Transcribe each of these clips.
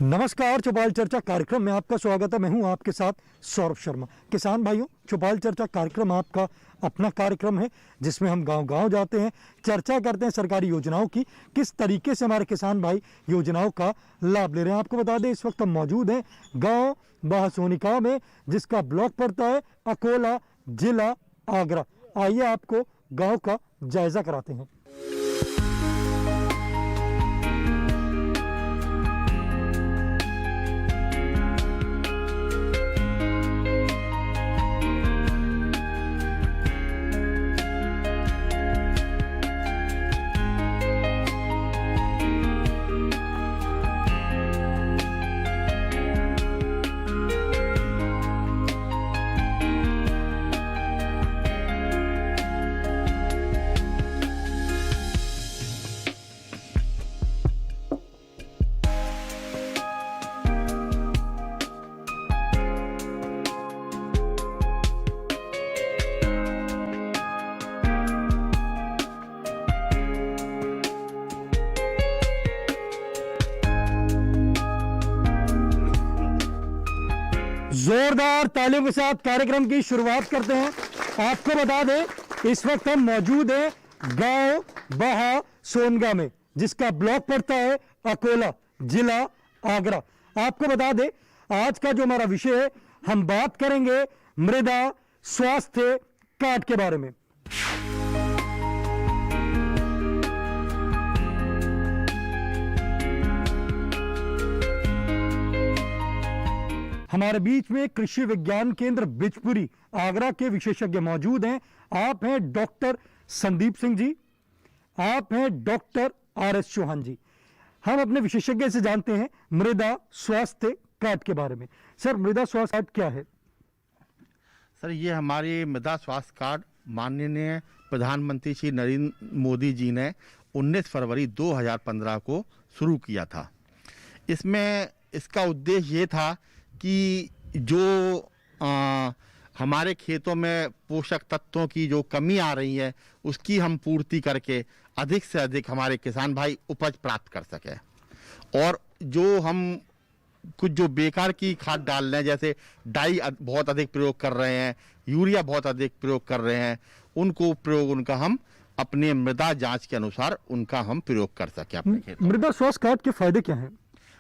नमस्कार, चौपाल चर्चा कार्यक्रम में आपका स्वागत है। मैं हूं आपके साथ सौरभ शर्मा। किसान भाइयों, चौपाल चर्चा कार्यक्रम आपका अपना कार्यक्रम है जिसमें हम गांव-गांव जाते हैं, चर्चा करते हैं सरकारी योजनाओं की, किस तरीके से हमारे किसान भाई योजनाओं का लाभ ले रहे हैं। आपको बता दें, इस वक्त हम मौजूद हैं गांव बाहसोनिका में, जिसका ब्लॉक पड़ता है अकोला, जिला आगरा। आइए आपको गाँव का जायजा कराते हैं। जोरदार तालियों के साथ कार्यक्रम की शुरुआत करते हैं। आपको बता दें, इस वक्त हम मौजूद हैं गांव बाहसोनिका में, जिसका ब्लॉक पड़ता है अकोला, जिला आगरा। आपको बता दें, आज का जो हमारा विषय है, हम बात करेंगे मृदा स्वास्थ्य कार्ड के बारे में। हमारे बीच में कृषि विज्ञान केंद्र बिचपुरी आगरा के विशेषज्ञ मौजूद हैं। आप हैं डॉक्टर संदीप सिंह जी, आप हैं डॉक्टर आर.एस. चौहान जी। हम अपने विशेषज्ञ से जानते हैं मृदा स्वास्थ्य कार्ड के बारे में। सर, मृदा स्वास्थ्य कार्ड क्या है? सर, ये हमारी मृदा स्वास्थ्य कार्ड माननीय प्रधानमंत्री श्री नरेंद्र मोदी जी ने 19 फरवरी 2015 को शुरू किया था। इसमें इसका उद्देश्य ये था कि जो हमारे खेतों में पोषक तत्वों की जो कमी आ रही है, उसकी हम पूर्ति करके अधिक से अधिक हमारे किसान भाई उपज प्राप्त कर सके। और जो हम कुछ जो बेकार की खाद डाल रहे हैं, जैसे डाई बहुत अधिक प्रयोग कर रहे हैं, यूरिया बहुत अधिक प्रयोग कर रहे हैं, उनको प्रयोग उनका हम अपने मृदा जांच के अनुसार उनका हम प्रयोग कर सके अपने खेतों। मृदा स्वास्थ्य कार्ड के फायदे क्या हैं?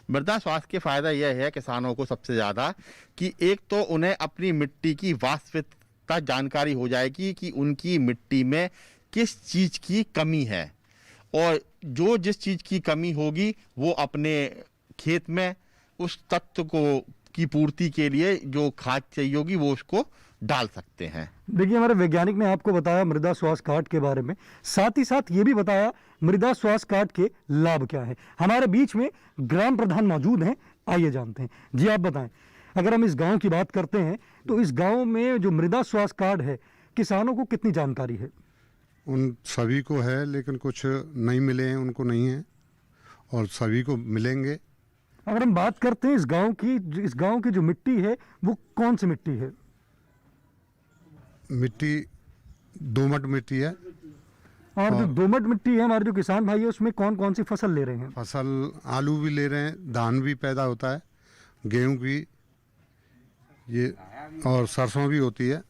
मृदा स्वास्थ्य के फायदा यह है किसानों को सबसे ज़्यादा कि एक तो उन्हें अपनी मिट्टी की वास्तविकता जानकारी हो जाएगी कि उनकी मिट्टी में किस चीज़ की कमी है, और जो जिस चीज़ की कमी होगी वो अपने खेत में उस तत्व को की पूर्ति के लिए जो खाद चाहिए होगी वो उसको डाल सकते हैं। देखिए, हमारे वैज्ञानिक ने आपको बताया मृदा स्वास्थ्य कार्ड के बारे में, साथ ही साथ ये भी बताया मृदा स्वास्थ्य कार्ड के लाभ क्या है। हमारे बीच में ग्राम प्रधान मौजूद हैं, आइए जानते हैं। जी, आप बताएं, अगर हम इस गांव की बात करते हैं तो इस गांव में जो मृदा स्वास्थ्य कार्ड है, किसानों को कितनी जानकारी है? उन सभी को है, लेकिन कुछ नहीं मिले हैं, उनको नहीं है, और सभी को मिलेंगे। अगर हम बात करते हैं इस गांव की जो मिट्टी है, वो कौन सी मिट्टी है? मिट्टी दोमट मिट्टी है। और जो दोमट मिट्टी है, हमारे जो किसान भाई है, उसमें कौन कौन सी फसल ले रहे हैं? फसल आलू भी ले रहे हैं, धान भी पैदा होता है, गेहूं की, ये और सरसों भी होती है।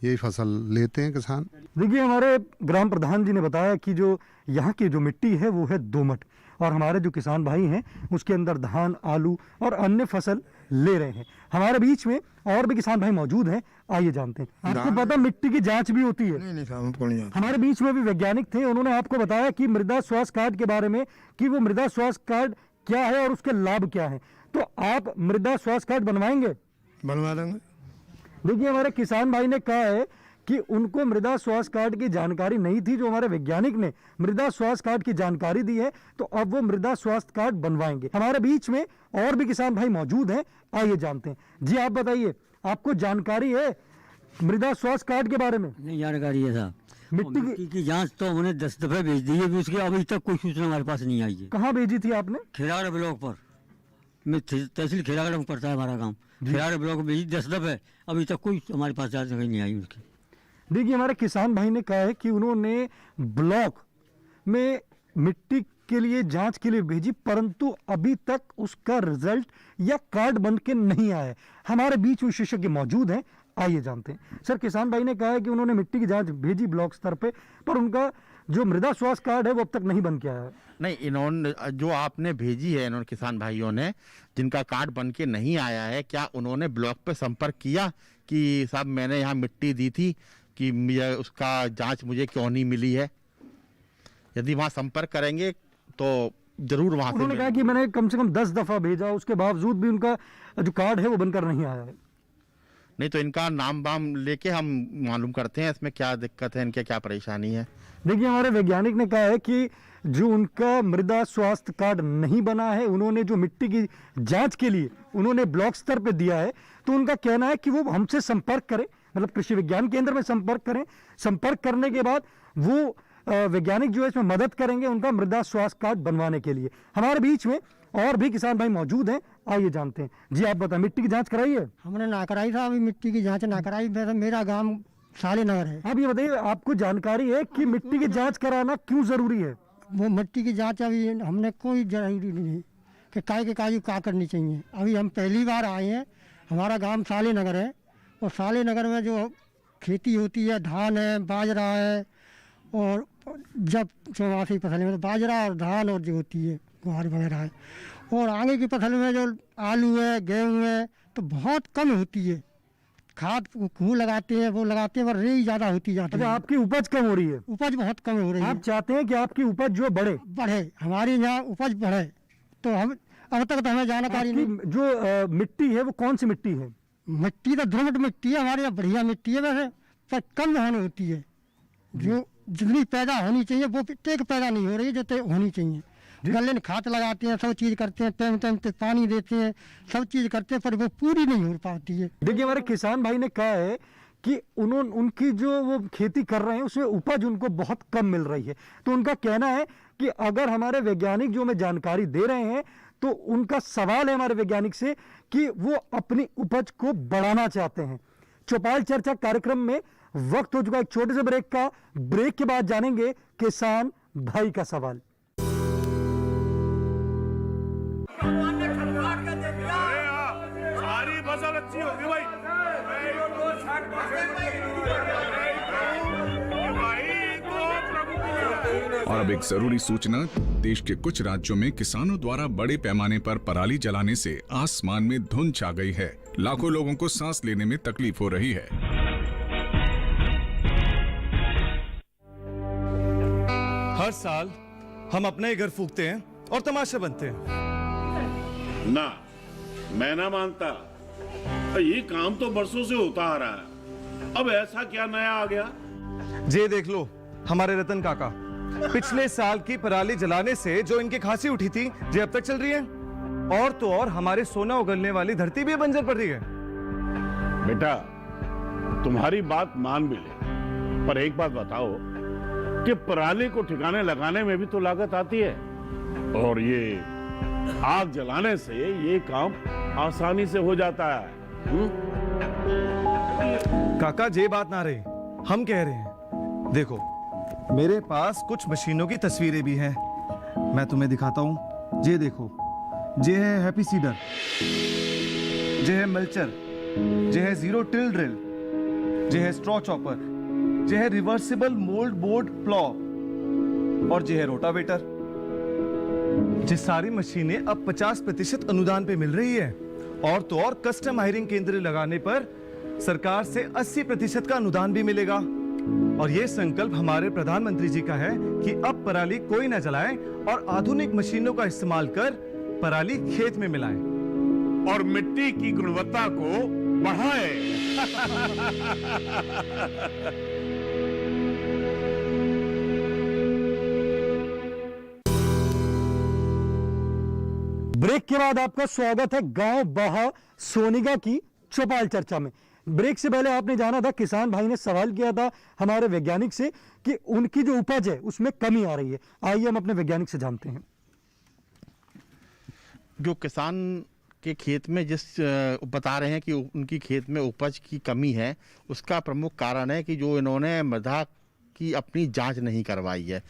यही फसल लेते हैं किसान। देखिए, हमारे ग्राम प्रधान जी ने बताया कि जो यहाँ की जो मिट्टी है वो है दोमट, और हमारे जो किसान भाई हैं उसके अंदर धान, आलू और अन्य फसल ले रहे हैं। हमारे बीच में और भी किसान भाई मौजूद हैं, आइए जानते हैं। आपको पता मिट्टी की जांच भी होती है? नहीं साहब, हमको नहीं आता। हमारे बीच में भी वैज्ञानिक थे, उन्होंने आपको बताया कि मृदा स्वास्थ्य कार्ड के बारे में, कि वो मृदा स्वास्थ्य कार्ड क्या है और उसके लाभ क्या है। तो आप मृदा स्वास्थ्य कार्ड बनवाएंगे? बनवा देंगे। देखिए, हमारे किसान भाई ने कहा है कि उनको मृदा स्वास्थ्य कार्ड की जानकारी नहीं थी, जो हमारे वैज्ञानिक ने मृदा स्वास्थ्य कार्ड की जानकारी दी है, तो अब वो मृदा स्वास्थ्य कार्ड बनवाएंगे। हमारे बीच में और भी किसान भाई मौजूद हैं, आइए जानते हैं। जी, आप बताइए, आपको जानकारी है मृदा स्वास्थ्य कार्ड के बारे में? नहीं जानकारी है साहब। मिट्टी की जांच तो हमने 10 दफे भेज दी है, उसकी अभी तक कोई सूचना हमारे पास नहीं आई है। कहाँ भेजी थी आपने? खिलाड़ ब्लॉक पर, मैं तहसील खिलाड़ में पड़ता है हमारा गाँव। खिलाड़ ब्लॉक में भेजी 10 दफे, अभी तक कोई हमारे पास जानकारी नहीं आई उसकी। देखिए, हमारे किसान भाई ने कहा है कि उन्होंने ब्लॉक में मिट्टी के लिए जांच के लिए भेजी, परंतु अभी तक उसका रिजल्ट या कार्ड बन के नहीं आया है। हमारे बीच विशेषज्ञ मौजूद हैं, आइए जानते हैं। सर, किसान भाई ने कहा है कि उन्होंने मिट्टी की जांच भेजी ब्लॉक स्तर पे, पर उनका जो मृदा स्वास्थ्य कार्ड है वो अब तक नहीं बन के आया है। नहीं, इन्होंने जो आपने भेजी है, इन्होंने किसान भाइयों ने जिनका कार्ड बन के नहीं आया है, क्या उन्होंने ब्लॉक पे संपर्क किया कि साहब मैंने यहाँ मिट्टी दी थी कि मुझे उसका जांच मुझे क्यों नहीं मिली है? यदि वहाँ संपर्क करेंगे तो जरूर वहाँ से उन्होंने कहा कि मैंने कम से कम 10 दफा भेजा, उसके बावजूद भी उनका जो कार्ड है वो बनकर नहीं आया है। नहीं तो इनका नाम वाम लेके हम मालूम करते हैं इसमें क्या दिक्कत है, इनके क्या परेशानी है। देखिए, हमारे वैज्ञानिक ने कहा है कि जो उनका मृदा स्वास्थ्य कार्ड नहीं बना है, उन्होंने जो मिट्टी की जांच के लिए उन्होंने ब्लॉक स्तर पे दिया है, तो उनका कहना है कि वो हमसे संपर्क करें, मतलब कृषि विज्ञान केंद्र में संपर्क करें। संपर्क करने के बाद वो वैज्ञानिक जो है इसमें मदद करेंगे उनका मृदा स्वास्थ्य कार्ड बनवाने के लिए। हमारे बीच में और भी किसान भाई मौजूद हैं, आइए जानते हैं। जी आप बताएं, मिट्टी की जांच कराई है? हमने ना कराई था, अभी मिट्टी की जांच ना कराई। मेरा गांव साले नगर है। आप ये बताइए, आपको जानकारी है कि मिट्टी की जांच कराना क्यों जरूरी है? वो मिट्टी की जांच अभी हमने कोई जरूरी नहीं कि काय के काजू का करनी चाहिए। अभी हम पहली बार आए हैं। हमारा गांव साले नगर है और साले नगर में जो खेती होती है, धान है, बाजरा है, और जब चौमासी फसल में तो बाजरा और धान और जो होती है गुआर वगैरह है, और आगे की फसल में जो आलू है, गेहूँ है, तो बहुत कम होती है। खाद खूब लगाते हैं, वो लगाते हैं, पर रेई ज़्यादा होती जाती है। अच्छा, आपकी उपज कम हो रही है? उपज बहुत कम हो रही है। आप चाहते हैं कि आपकी उपज जो बढ़े, हमारी यहाँ उपज बढ़े, तो हम अब तक तो हमें जानकारी नहीं। जो मिट्टी है वो कौन सी मिट्टी है? मिट्टी तो दोमट मिट्टी है, हमारे यहाँ बढ़िया मिट्टी है वैसे, पर कम होनी होती है। जो जितनी पैदा होनी चाहिए वो टेक पैदा नहीं हो रही जो होनी चाहिए। गले में खाद लगाते हैं, सब चीज़ करते हैं, टाइम टाइम पे पानी देते हैं, सब चीज़ करते हैं, पर वो पूरी नहीं हो पाती है। देखिए, हमारे किसान भाई ने कहा है कि उनकी जो वो खेती कर रहे हैं उसमें उपज उनको बहुत कम मिल रही है। तो उनका कहना है कि अगर हमारे वैज्ञानिक जो हमें जानकारी दे रहे हैं, तो उनका सवाल है हमारे वैज्ञानिक से कि वो अपनी उपज को बढ़ाना चाहते हैं। चौपाल चर्चा कार्यक्रम में वक्त हो चुका एक छोटे से ब्रेक का। ब्रेक के बाद जानेंगे किसान भाई का सवाल। सारी फसल अच्छी होगी भाई। और अब एक जरूरी सूचना, देश के कुछ राज्यों में किसानों द्वारा बड़े पैमाने पर पराली जलाने से आसमान में धुंध छा गई है। लाखों लोगों को सांस लेने में तकलीफ हो रही है। हर साल हम अपना ही घर फूकते हैं और तमाशे बनते हैं। ना, मैं ना मानता। ये काम तो बरसों से होता आ रहा है, अब ऐसा क्या नया आ गया? ये देख लो, हमारे रतन काका, पिछले साल की पराली जलाने से जो इनकी खांसी उठी थी, ये अब तक चल रही है। और तो और हमारे सोना उगलने वाली धरती भी बंजर पड़ रही है। बेटा, तुम्हारी बात मान भी ले, पर एक बात बताओ कि पराली को ठिकाने लगाने में भी तो लागत आती है, और ये आग जलाने से ये काम आसानी से हो जाता है। काका, ये बात ना रही, हम कह रहे हैं। देखो, मेरे पास कुछ मशीनों की तस्वीरें भी हैं, मैं तुम्हें दिखाता हूं। ये देखो, ये है हैप्पी सीडर, ये है मल्चर, ये है जीरो टिल ड्रिल, ये है स्ट्रॉ चॉपर, ये है रिवर्सिबल मोल्ड बोर्ड प्लॉ, और ये है रोटावेटर। ये सारी मशीनें अब 50% अनुदान पे मिल रही है, और तो और कस्टम हायरिंग केंद्र लगाने पर सरकार से 80% का अनुदान भी मिलेगा। और ये संकल्प हमारे प्रधानमंत्री जी का है कि अब पराली कोई न जलाए और आधुनिक मशीनों का इस्तेमाल कर पराली खेत में मिलाएं और मिट्टी की गुणवत्ता को बढ़ाए। ब्रेक के बाद आपका स्वागत है गांव बाहा सोनिगा की चौपाल चर्चा में। ब्रेक से पहले आपने जाना था, किसान भाई ने सवाल किया था हमारे वैज्ञानिक से कि उनकी जो उपज है उसमें कमी आ रही है। आइए हम अपने वैज्ञानिक से जानते हैं। जो किसान के खेत में जिस बता रहे हैं कि उनकी खेत में उपज की कमी है, उसका प्रमुख कारण है कि जो इन्होंने मृदा की अपनी जांच नहीं करवाई है,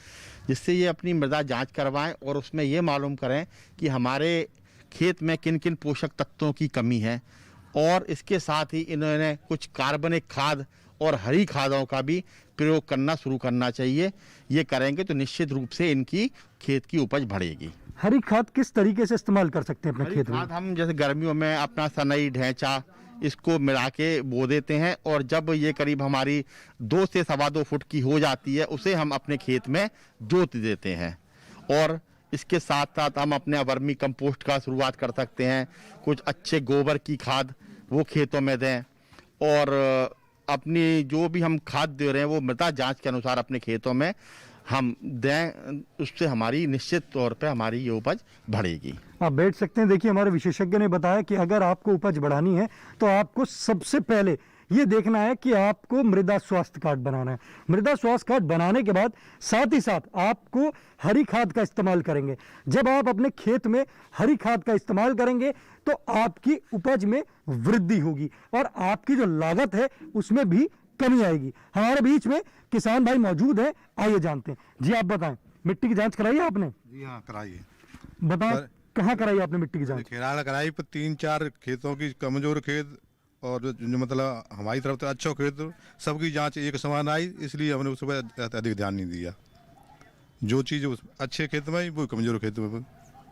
जिससे ये अपनी मृदा जांच करवाएं और उसमें ये मालूम करें कि हमारे खेत में किन किन पोषक तत्वों की कमी है। और इसके साथ ही इन्होंने कुछ कार्बनिक खाद और हरी खादों का भी प्रयोग करना शुरू करना चाहिए। ये करेंगे तो निश्चित रूप से इनकी खेत की उपज बढ़ेगी। हरी खाद किस तरीके से इस्तेमाल कर सकते हैं अपने हरी खेत में? खाद हम जैसे गर्मियों में अपना सनई ढैंचा इसको मिला के बो देते हैं, और जब ये करीब हमारी 2 से 2.25 फुट की हो जाती है उसे हम अपने खेत में जोत देते हैं। और इसके साथ साथ हम अपने वर्मी कंपोस्ट का शुरुआत कर सकते हैं। कुछ अच्छे गोबर की खाद वो खेतों में दें, और अपनी जो भी हम खाद दे रहे हैं वो मृदा जांच के अनुसार अपने खेतों में हम दें। उससे हमारी निश्चित तौर पे हमारी ये उपज बढ़ेगी। आप बैठ सकते हैं। देखिए, हमारे विशेषज्ञ ने बताया कि अगर आपको उपज बढ़ानी है तो आपको सबसे पहले ये देखना है कि आपको मृदा स्वास्थ्य कार्ड बनाना है। मृदा स्वास्थ्य कार्ड बनाने के बाद साथ ही साथ आपको हरी खाद का इस्तेमाल करेंगे। जब आप अपने खेत में हरी खाद का इस्तेमाल करेंगे तो आपकी उपज में वृद्धि होगी और आपकी जो लागत है उसमें भी कमी आएगी। हमारे बीच में किसान भाई मौजूद है, आइए जानते हैं। जी आप बताएं, मिट्टी की जांच कराई है आपने? जी हाँ, कराइए। बताएं, कहाँ कराई आपने मिट्टी की जांच? केरला कराई पर 3-4 खेतों की, कमजोर खेत और जो मतलब हमारी तरफ तो अच्छा खेत, सबकी जांच एक समान आई, इसलिए हमने उस पर अधिक ध्यान नहीं दिया। जो चीज़ अच्छे खेत में वो कमजोर खेत में,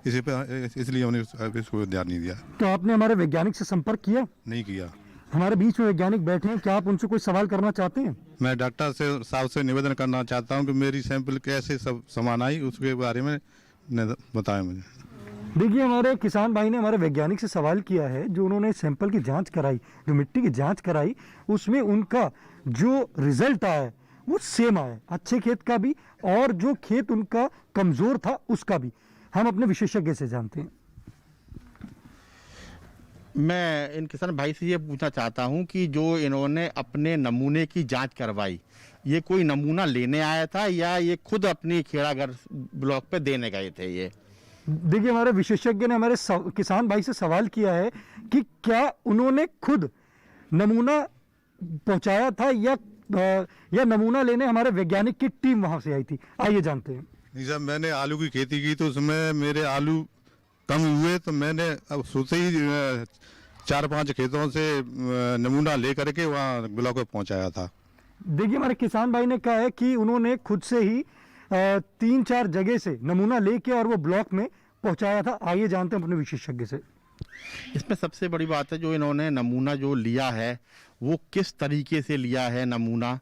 इसलिए हमने इसको ध्यान नहीं दिया। तो आपने हमारे वैज्ञानिक से संपर्क किया? नहीं किया। हमारे बीच में वैज्ञानिक बैठे हैं, क्या आप उनसे कोई सवाल करना चाहते हैं? मैं डॉक्टर से साहब से निवेदन करना चाहता हूं कि मेरी सैंपल कैसे सब समान आई उसके बारे में बताएं मुझे। देखिए, हमारे किसान भाई ने हमारे वैज्ञानिक से सवाल किया है। जो उन्होंने सैंपल की जांच कराई, जो मिट्टी की जांच कराई, उसमें उनका जो रिजल्ट आया है वो सेम आया, अच्छे खेत का भी और जो खेत उनका कमजोर था उसका भी। हम अपने विशेषज्ञ से जानते हैं। मैं इन किसान भाई से ये पूछना चाहता हूं कि जो इन्होंने अपने नमूने की जांच करवाई, ये कोई नमूना लेने आया था या ये खुद अपनी खेड़ागढ़ ब्लॉक पे देने गए थे? ये देखिए, हमारे विशेषज्ञ ने हमारे किसान भाई से सवाल किया है कि क्या उन्होंने खुद नमूना पहुंचाया था या नमूना लेने हमारे वैज्ञानिक की टीम वहां से आई थी। आइए जानते हैं। नहीं साहब, मैंने आलू की खेती की तो उसमें मेरे आलू कम हुए, तो मैंने अब सोचे ही 4-5 खेतों से नमूना ले करके वहाँ ब्लॉक में पहुँचाया था। देखिए, हमारे किसान भाई ने कहा है कि उन्होंने खुद से ही 3-4 जगह से नमूना लेके और वो ब्लॉक में पहुंचाया था। आइए जानते हैं अपने विशेषज्ञ से। इसमें सबसे बड़ी बात है, जो इन्होंने नमूना जो लिया है वो किस तरीके से लिया है नमूना,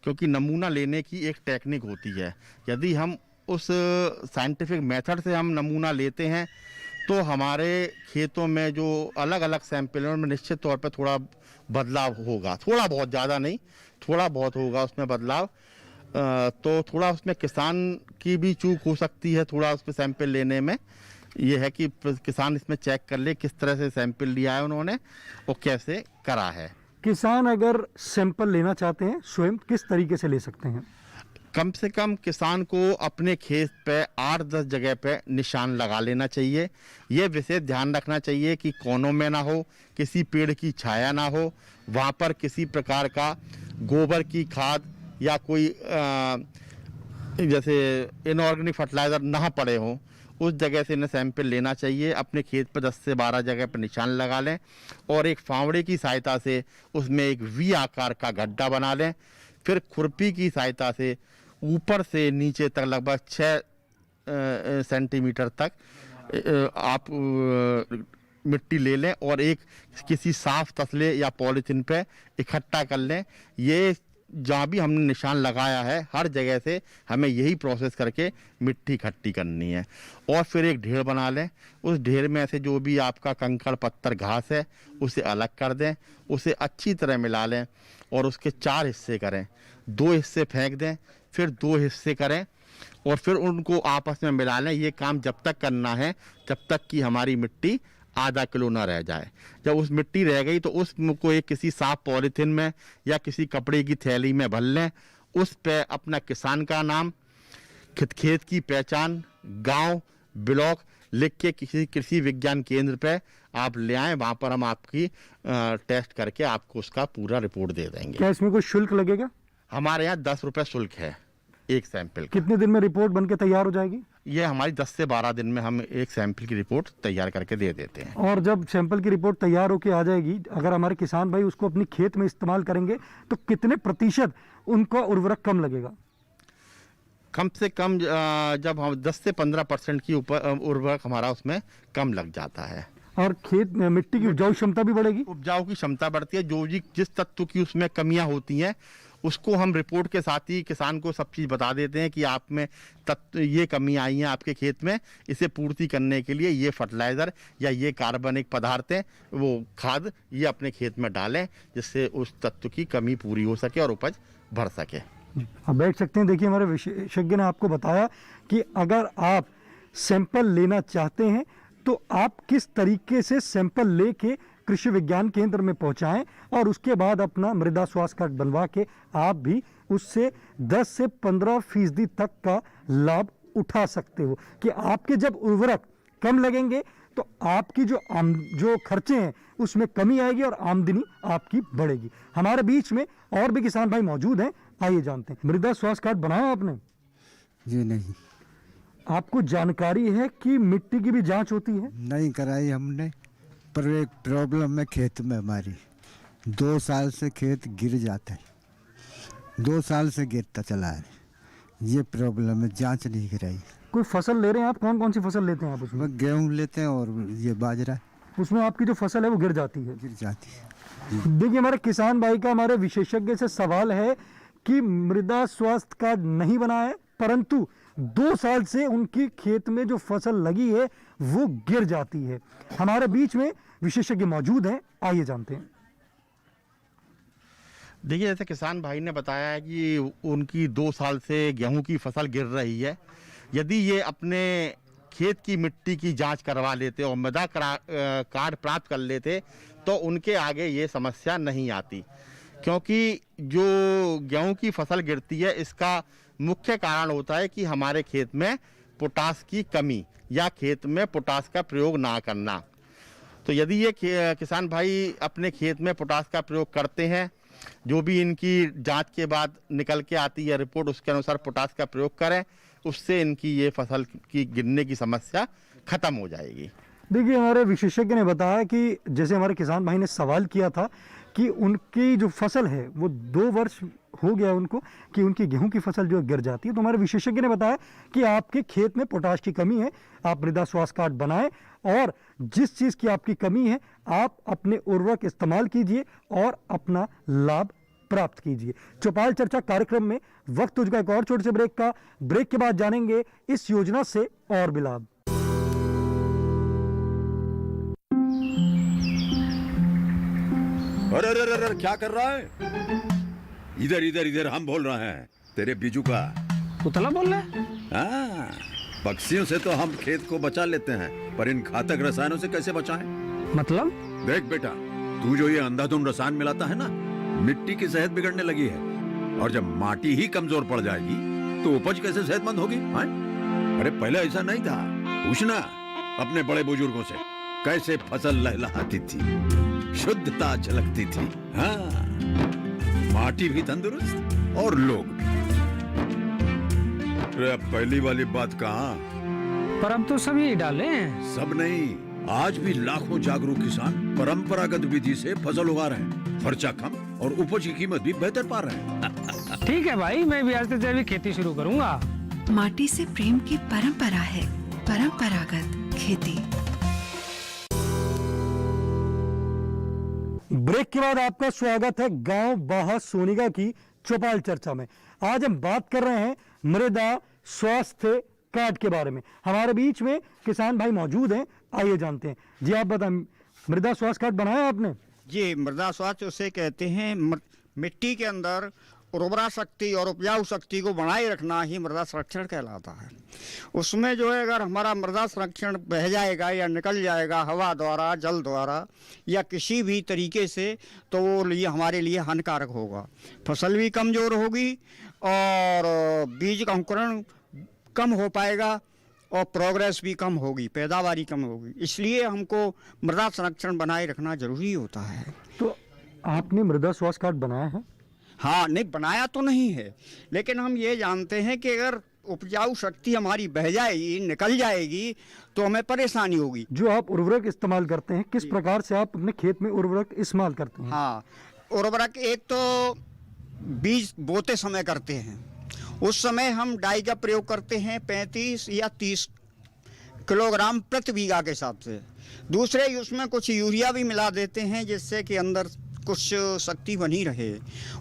क्योंकि नमूना लेने की एक टेक्निक होती है। यदि हम उस साइंटिफिक मेथड से हम नमूना लेते हैं तो हमारे खेतों में जो अलग अलग सैंपल में निश्चित तौर पर थोड़ा बदलाव होगा, थोड़ा बहुत, ज़्यादा नहीं, थोड़ा बहुत होगा उसमें बदलाव। तो थोड़ा उसमें किसान की भी चूक हो सकती है थोड़ा उस पर सैंपल लेने में। ये है कि किसान इसमें चेक कर ले किस तरह से सैंपल लिया है उन्होंने और कैसे करा है। किसान अगर सैंपल लेना चाहते हैं स्वयं, किस तरीके से ले सकते हैं? कम से कम किसान को अपने खेत पे 8-10 जगह पे निशान लगा लेना चाहिए। ये विशेष ध्यान रखना चाहिए कि कोनों में ना हो, किसी पेड़ की छाया ना हो, वहाँ पर किसी प्रकार का गोबर की खाद या कोई जैसे इनऑर्गेनिक फर्टिलाइज़र ना पड़े हों, उस जगह से इन्हें सैंपल लेना चाहिए। अपने खेत पर 10 से 12 जगह पर निशान लगा लें और एक फावड़े की सहायता से उसमें एक वी आकार का गड्ढा बना लें। फिर खुरपी की सहायता से ऊपर से नीचे तक लगभग 6 सेंटीमीटर तक आप मिट्टी ले लें और एक किसी साफ तसले या पॉलीथीन पे इकट्ठा कर लें। ये जहाँ भी हमने निशान लगाया है हर जगह से हमें यही प्रोसेस करके मिट्टी इकट्ठी करनी है। और फिर एक ढेर बना लें, उस ढेर में से जो भी आपका कंकड़ पत्थर घास है उसे अलग कर दें, उसे अच्छी तरह मिला लें और उसके 4 हिस्से करें। 2 हिस्से फेंक दें, फिर 2 हिस्से करें और फिर उनको आपस में मिला लें। ये काम जब तक करना है जब तक कि हमारी मिट्टी आधा किलो ना रह जाए। जब उस मिट्टी रह गई तो उसको एक किसी साफ पॉलीथीन में या किसी कपड़े की थैली में भर लें। उस पे अपना किसान का नाम, खेत की पहचान, गांव, ब्लॉक लिख के किसी कृषि विज्ञान केंद्र पे आप ले आएं। वहाँ पर हम आपकी टेस्ट करके आपको उसका पूरा रिपोर्ट दे देंगे। क्या इसमें कोई शुल्क लगेगा? हमारे यहाँ 10 रुपये शुल्क है एक सैंपल का। कितने दिन में रिपोर्ट बन के तैयार हो जाएगी? ये हमारी 10 से 12 दिन में हम एक सैंपल की रिपोर्ट तैयार करके दे देते हैं। और जब सैंपल की रिपोर्ट तैयार होके आ जाएगी, अगर हमारे किसान भाई उसको अपनी खेत में इस्तेमाल करेंगे तो कितने प्रतिशत उनका उर्वरक कम लगेगा? कम से कम जब हम 10 से 15% की उर्वरक हमारा उसमें कम लग जाता है। और खेत में मिट्टी की उपजाऊ क्षमता भी बढ़ेगी? उपजाऊ की क्षमता बढ़ती है। जिस तत्व की उसमें कमियां होती हैं उसको हम रिपोर्ट के साथ ही किसान को सब चीज़ बता देते हैं कि आप में तत्व ये कमी आई है आपके खेत में, इसे पूर्ति करने के लिए ये फर्टिलाइज़र या ये कार्बनिक पदार्थें वो खाद ये अपने खेत में डालें, जिससे उस तत्व की कमी पूरी हो सके और उपज बढ़ सके। आप बैठ सकते हैं। देखिए, हमारे विशेषज्ञ ने आपको बताया कि अगर आप सैंपल लेना चाहते हैं तो आप किस तरीके से सैंपल लेके कृषि विज्ञान केंद्र में पहुंचाएं और उसके बाद अपना मृदा स्वास्थ्य कार्ड बनवा के आप भी उससे 10 से 15% तक का लाभ उठा सकते हो। कि आपके जब उर्वरक कम लगेंगे तो आपकी जो खर्चे हैं उसमें कमी आएगी और आमदनी आपकी बढ़ेगी। हमारे बीच में और भी किसान भाई मौजूद हैं, आइए जानते हैं। मृदा स्वास्थ्य कार्ड बनाया आपने? जी नहीं, आपको जानकारी है कि मिट्टी की भी जांच होती है? नहीं कराई हमने, पर एक प्रॉब्लम है खेत में हमारी। 2 साल से खेत गिर जाता है, 2 साल से गिरता चला है, ये प्रॉब्लम है, जांच नहीं कराई। कोई फसल ले रहे हैं आप? कौन कौन सी फसल लेते हैं आप उसमें? उसमें गेहूँ लेते हैं और ये बाजरा उसमें आपकी जो फसल है वो गिर जाती है? गिर जाती है। देखिए, हमारे किसान भाई का हमारे विशेषज्ञ से सवाल है कि मृदा स्वास्थ्य कार्ड नहीं बना है, परंतु 2 साल से उनकी खेत में जो फसल लगी है वो गिर जाती है। हमारे बीच में विशेषज्ञ मौजूद हैं, आइए जानते हैं। देखिए, जैसे किसान भाई ने बताया है कि उनकी 2 साल से गेहूं की फसल गिर रही है। यदि ये अपने खेत की मिट्टी की जांच करवा लेते और मृदा कार्ड प्राप्त कर लेते तो उनके आगे ये समस्या नहीं आती, क्योंकि जो गेहूं की फसल गिरती है इसका मुख्य कारण होता है कि हमारे खेत में पोटास की कमी या खेत में पोटास का प्रयोग ना करना। तो यदि ये किसान भाई अपने खेत में पोटास का प्रयोग करते हैं, जो भी इनकी जांच के बाद निकल के आती है रिपोर्ट उसके अनुसार पोटास का प्रयोग करें, उससे इनकी ये फसल की गिरने की समस्या खत्म हो जाएगी। देखिए, हमारे विशेषज्ञ ने बताया कि जैसे हमारे किसान भाई ने सवाल किया था कि उनकी जो फसल है वो 2 वर्ष हो गया उनको कि उनकी गेहूं की फसल जो गिर जाती है, तो हमारे विशेषज्ञ ने बताया कि आपके खेत में पोटाश की कमी है, आप मृदा स्वास्थ्य कार्ड बनाएं और जिस चीज़ की आपकी कमी है आप अपने उर्वरक इस्तेमाल कीजिए और अपना लाभ प्राप्त कीजिए। चौपाल चर्चा कार्यक्रम में वक्त हो चुका है एक और छोटे से ब्रेक का। ब्रेक के बाद जानेंगे इस योजना से और भी लाभ। अरे अरे अरे क्या कर रहा है? इधर इधर इधर, हम बोल रहे हैं तेरे बीजू का। उतला बोल रहा है? हाँ, पक्षियों से तो हम खेत को बचा लेते हैं, पर इन घातक रसायनों से कैसे बचाएं? मतलब? देख बेटा, तू जो ये अंधाधुंध रसायन मिलाता है ना, मिट्टी की सेहत बिगड़ने लगी है, और जब माटी ही कमजोर पड़ जाएगी तो उपज कैसे सेहतमंद होगी? हाँ? अरे पहले ऐसा नहीं था, पूछना अपने बड़े बुजुर्गों से, कैसे फसल लहलहाती थी, शुद्धता झलकती थी। हाँ, माटी भी तंदुरुस्त और लोग भी। अरे पहली वाली बात कहाँ? पर अब तो सभी डाले हैं। सब नहीं, आज भी लाखों जागरूक किसान परंपरागत विधि से फसल उगा रहे हैं। खर्चा कम और उपज की कीमत भी बेहतर पा रहे हैं। ठीक है भाई, मैं भी आज से जैविक खेती शुरू करूंगा। माटी से प्रेम की परंपरा है, परंपरागत खेती। ब्रेक के बाद आपका स्वागत है गांव बाहा सोनिगा की चौपाल चर्चा में। आज हम बात कर रहे हैं मृदा स्वास्थ्य कार्ड के बारे में। हमारे बीच में किसान भाई मौजूद हैं, आइए जानते हैं। जी आप बताएं, मृदा स्वास्थ्य कार्ड बनाया आपने? जी, मृदा स्वास्थ्य उसे कहते हैं मिट्टी के अंदर उर्वरा शक्ति और उपजाऊ शक्ति को बनाए रखना ही मृदा संरक्षण कहलाता है। उसमें जो है अगर हमारा मृदा संरक्षण बह जाएगा या निकल जाएगा हवा द्वारा, जल द्वारा या किसी भी तरीके से, तो वो हमारे लिए हानिकारक होगा। फसल भी कमज़ोर होगी और बीज का अंकुरण कम हो पाएगा और प्रोग्रेस भी कम होगी, पैदावारी कम होगी। इसलिए हमको मृदा संरक्षण बनाए रखना जरूरी होता है। तो आपने मृदा स्वास्थ्य कार्ड बनाया है? हाँ नहीं बनाया तो नहीं है, लेकिन हम ये जानते हैं कि अगर उपजाऊ शक्ति हमारी बह जाएगी, निकल जाएगी, तो हमें परेशानी होगी। जो आप उर्वरक इस्तेमाल करते हैं, किस प्रकार से आप अपने खेत में उर्वरक इस्तेमाल करते हैं? हाँ, उर्वरक एक तो बीज बोते समय करते हैं, उस समय हम डाई का प्रयोग करते हैं 35 या 30 किलोग्राम प्रति बीघा के हिसाब से। दूसरे उसमें कुछ यूरिया भी मिला देते हैं जिससे कि अंदर कुछ शक्ति बनी रहे।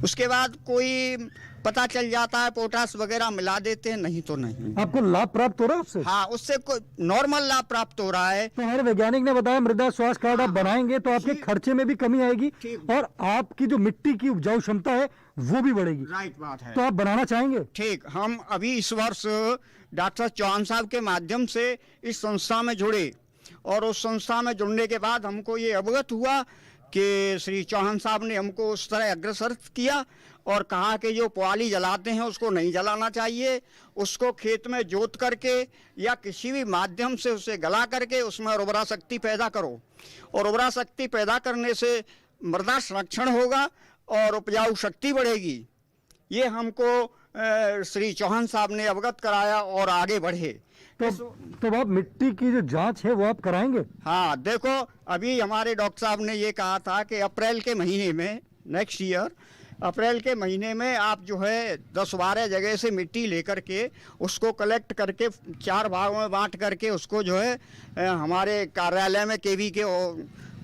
उसके बाद कोई पता चल जाता है पोटास वगैरह मिला देते हैं, नहीं तो नहीं। आपको लाभ प्राप्त हो रहा है उससे? हाँ, उससे कोई नॉर्मल लाभ प्राप्त हो रहा है। तो हमारे वैज्ञानिक ने बताया मृदा स्वास्थ्य कार्ड आप बनाएंगे तो आपके खर्चे में भी कमी आएगी और आपकी जो मिट्टी की उपजाऊ क्षमता है वो भी बढ़ेगी। राइट बात है। तो आप बनाना चाहेंगे? ठीक, हम अभी इस वर्ष डॉक्टर चौहान साहब के माध्यम से इस संस्था में जुड़े और उस संस्था में जुड़ने के बाद हमको ये अवगत हुआ कि श्री चौहान साहब ने हमको उस तरह अग्रसर किया और कहा कि जो पुआली जलाते हैं उसको नहीं जलाना चाहिए, उसको खेत में जोत करके या किसी भी माध्यम से उसे गला करके उसमें उर्वरा शक्ति पैदा करो, और उर्वरा शक्ति पैदा करने से मृदा संरक्षण होगा और उपजाऊ शक्ति बढ़ेगी। ये हमको श्री चौहान साहब ने अवगत कराया और आगे बढ़े। तो आप मिट्टी की जो जांच है वो आप कराएंगे? हाँ, देखो अभी हमारे डॉक्टर साहब ने ये कहा था कि अप्रैल के महीने में, नेक्स्ट ईयर अप्रैल के महीने में आप जो है 10-12 जगह से मिट्टी लेकर के उसको कलेक्ट करके 4 भागों में बांट करके उसको जो है हमारे कार्यालय में केवी के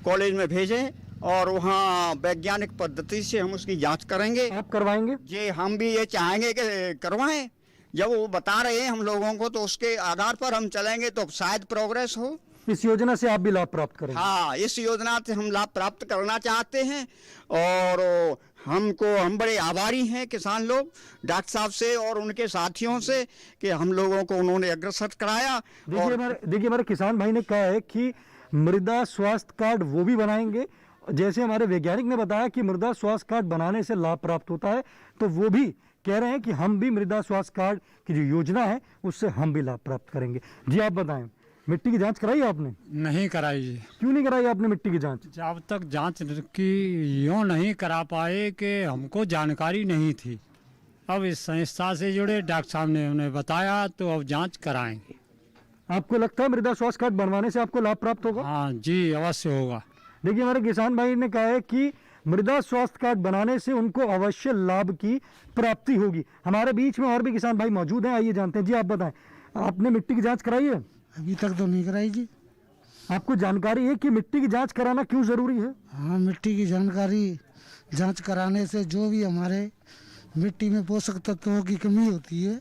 कॉलेज में भेजें और वहाँ वैज्ञानिक पद्धति से हम उसकी जांच करेंगे। आप करवाएंगे? जी, हम भी ये चाहेंगे कि करवाएं। जब वो बता रहे हैं हम लोगों को तो उसके आधार पर हम चलेंगे तो शायद प्रोग्रेस हो। इस योजना से आप भी लाभ प्राप्त करेंगे? हाँ, इस योजना से हम लाभ प्राप्त करना चाहते हैं और हम बड़े आभारी हैं किसान लोग डॉक्टर साहब से और उनके साथियों से कि हम लोगों को उन्होंने अग्रसर कराया। देखिए हमारे किसान भाई ने कहा है कि मृदा स्वास्थ्य कार्ड वो भी बनाएंगे, जैसे हमारे वैज्ञानिक ने बताया कि मृदा स्वास्थ्य कार्ड बनाने से लाभ प्राप्त होता है, तो वो भी कह रहे हैं कि हम भी मृदा स्वास्थ्य कार्ड की जो योजना है उससे हम भी लाभ प्राप्त करेंगे। जी आप बताएं, मिट्टी की जांच कराई आपने? नहीं कराई जी। क्यों नहीं कराई आपने मिट्टी की जांच? जब तक जांच की यूँ नहीं करा पाए कि हमको जानकारी नहीं थी। अब इस संस्था से जुड़े, डॉक्टर साहब ने उन्हें बताया तो अब जांच कराएंगे। आपको लगता है मृदा स्वास्थ्य कार्ड बनवाने से आपको लाभ प्राप्त होगा? हाँ जी, अवश्य होगा। देखिए हमारे किसान भाई ने कहा है कि मृदा स्वास्थ्य कार्ड बनाने से उनको अवश्य लाभ की प्राप्ति होगी। हमारे बीच में और भी किसान भाई मौजूद हैं, आइए जानते हैं। जी आप बताएं, आपने मिट्टी की जांच कराई है? अभी तक तो नहीं कराई जी। आपको जानकारी है कि मिट्टी की जांच कराना क्यों जरूरी है? हाँ, मिट्टी की जानकारी जांच कराने से जो भी हमारे मिट्टी में पोषक तत्वों की कमी होती है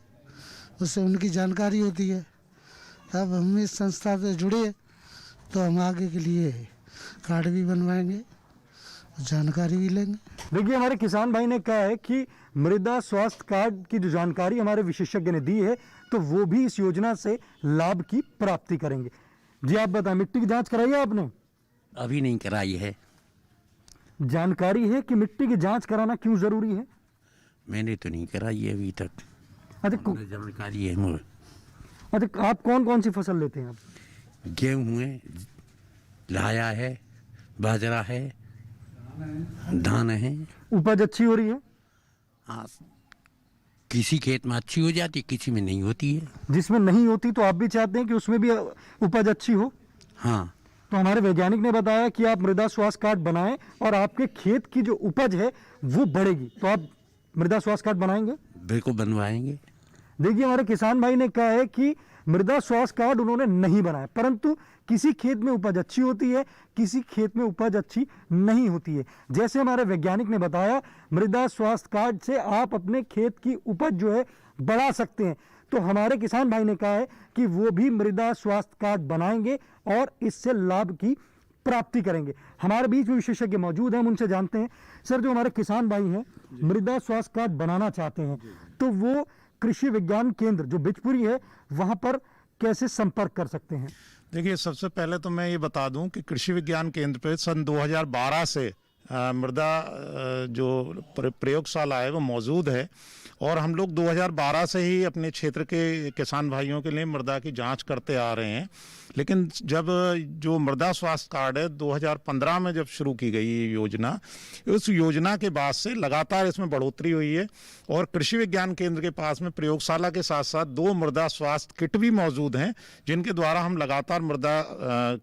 उससे उनकी जानकारी होती है। अब हम इस संस्था से जुड़े तो हम आगे के लिए कार्ड भी बनवाएंगे, जानकारी भी लेंगे। देखिए हमारे किसान भाई ने कहा है कि मृदा स्वास्थ्य कार्ड की जो जानकारी हमारे विशेषज्ञ ने दी है तो वो भी इस योजना से लाभ की प्राप्ति करेंगे। जी आप बताएं, मिट्टी की जांच कराई है आपने? अभी नहीं कराई है। जानकारी है कि मिट्टी की जांच कराना क्यों जरूरी है? मैंने तो नहीं कराई है अभी तक। अच्छा, जानकारी है मुझे। अच्छा, आप कौन कौन सी फसल लेते हैं आप? गेहूँ है, लाया है, बाजरा है, धान है। उपज अच्छी हो रही है? हाँ, किसी खेत में अच्छी हो जाती, किसी में नहीं होती है। जिसमें नहीं होती तो आप भी चाहते हैं कि उसमें भी उपज अच्छी हो? हाँ। तो हमारे वैज्ञानिक ने बताया कि आप मृदा स्वास्थ्य कार्ड बनाएं और आपके खेत की जो उपज है वो बढ़ेगी। तो आप मृदा स्वास्थ्य कार्ड बनाएंगे? बिल्कुल बनवाएंगे। देखिए हमारे किसान भाई ने कहा है कि मृदा स्वास्थ्य कार्ड उन्होंने नहीं बनाया, परंतु किसी खेत में उपज अच्छी होती है, किसी खेत में उपज अच्छी नहीं होती है। जैसे हमारे वैज्ञानिक ने बताया, मृदा स्वास्थ्य कार्ड से आप अपने खेत की उपज जो है बढ़ा सकते हैं। तो हमारे किसान भाई ने कहा है कि वो भी मृदा स्वास्थ्य कार्ड बनाएंगे और इससे लाभ की प्राप्ति करेंगे। हमारे बीच में विशेषज्ञ मौजूद हैं, हम उनसे जानते हैं। सर, जो हमारे किसान भाई हैं मृदा स्वास्थ्य कार्ड बनाना चाहते हैं तो वो कृषि विज्ञान केंद्र जो बिचपुरी है वहाँ पर कैसे संपर्क कर सकते हैं? देखिए, सबसे पहले तो मैं ये बता दूं कि कृषि विज्ञान केंद्र पे सन 2012 से मृदा जो प्रयोगशाला है वो मौजूद है और हम लोग 2012 से ही अपने क्षेत्र के किसान भाइयों के लिए मृदा की जांच करते आ रहे हैं। लेकिन जब जो मृदा स्वास्थ्य कार्ड है 2015 में जब शुरू की गई ये योजना, उस योजना के बाद से लगातार इसमें बढ़ोतरी हुई है और कृषि विज्ञान केंद्र के पास में प्रयोगशाला के साथ साथ 2 मृदा स्वास्थ्य किट भी मौजूद हैं, जिनके द्वारा हम लगातार मृदा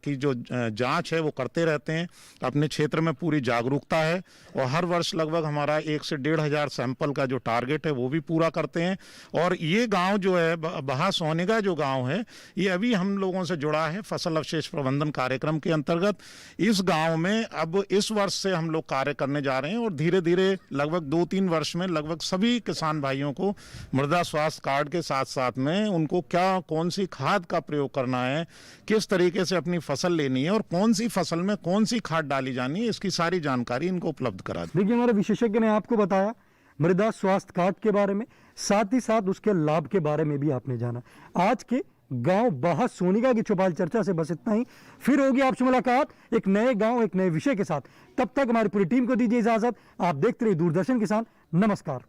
की जो जांच है वो करते रहते हैं। अपने क्षेत्र में पूरी जागरूकता है और हर वर्ष लगभग हमारा 1 से 1,500 सैंपल का जो टारगेट है वो भी पूरा करते हैं। और ये गाँव जो है बहा सोनेगा जो गाँव है, ये अभी हम लोगों से जुड़ा है फसल अवशेष प्रबंधन कार्यक्रम के अंतर्गत। इस गांव में अब इस वर्ष से हम लोग कार्य करने जा रहे हैं और धीरे धीरे लगभग 2-3 वर्ष में लगभग सभी किसान भाइयों को मृदा स्वास्थ्य कार्ड के साथ साथ में उनको क्या कौन सी खाद का प्रयोग करना है, किस तरीके से अपनी फसल लेनी है और कौन सी फसल में कौन सी खाद डाली जानी है, इसकी सारी जानकारी इनको उपलब्ध करा दी। देखिए, हमारे विशेषज्ञ ने आपको बताया मृदा स्वास्थ्य कार्ड के बारे में, साथ ही साथ उसके लाभ के बारे में भी आपने जाना। आज के गांव बहा सोनिका की चौपाल चर्चा से बस इतना ही। फिर होगी आपसे मुलाकात एक नए गांव, एक नए विषय के साथ। तब तक हमारी पूरी टीम को दीजिए इजाजत। आप देखते रहिए दूरदर्शन किसान। नमस्कार।